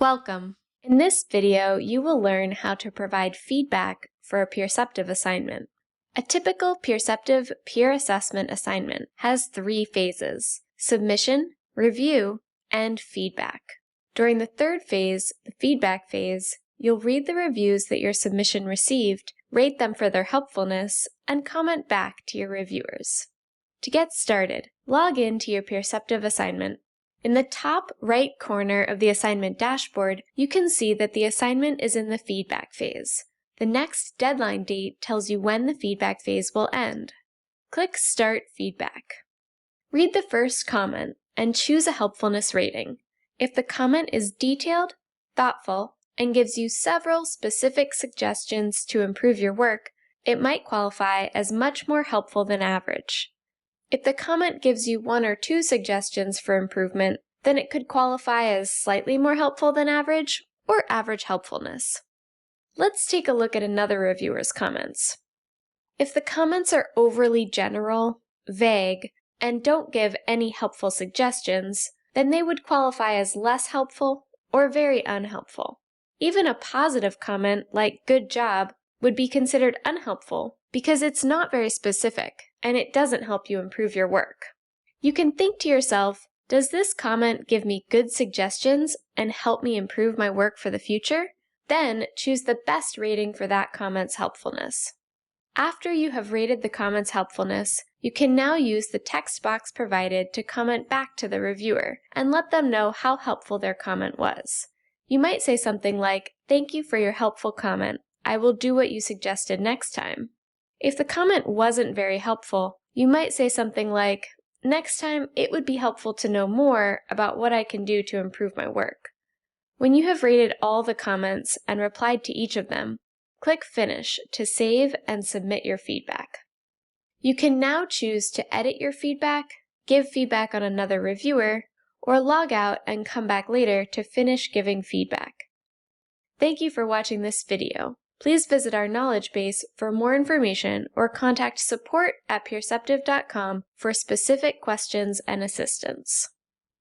Welcome! In this video, you will learn how to provide feedback for a Peerceptiv assignment. A typical Peerceptiv peer assessment assignment has 3 phases: submission, review, and feedback. During the third phase, the feedback phase, you'll read the reviews that your submission received, rate them for their helpfulness, and comment back to your reviewers. To get started, log in to your Peerceptiv assignment. In the top right corner of the assignment dashboard, you can see that the assignment is in the feedback phase. The next deadline date tells you when the feedback phase will end. Click Start Feedback. Read the first comment and choose a helpfulness rating. If the comment is detailed, thoughtful, and gives you several specific suggestions to improve your work, it might qualify as much more helpful than average. If the comment gives you 1 or 2 suggestions for improvement, then it could qualify as slightly more helpful than average or average helpfulness. Let's take a look at another reviewer's comments. If the comments are overly general, vague, and don't give any helpful suggestions, then they would qualify as less helpful or very unhelpful. Even a positive comment like "good job" would be considered unhelpful because it's not very specific and it doesn't help you improve your work. You can think to yourself, does this comment give me good suggestions and help me improve my work for the future? Then choose the best rating for that comment's helpfulness. After you have rated the comment's helpfulness, you can now use the text box provided to comment back to the reviewer and let them know how helpful their comment was. You might say something like, "Thank you for your helpful comment. I will do what you suggested next time." If the comment wasn't very helpful, you might say something like, "Next time, it would be helpful to know more about what I can do to improve my work." When you have rated all the comments and replied to each of them, click Finish to save and submit your feedback. You can now choose to edit your feedback, give feedback on another reviewer, or log out and come back later to finish giving feedback. Thank you for watching this video. Please visit our knowledge base for more information or contact support@peerceptiv.com for specific questions and assistance.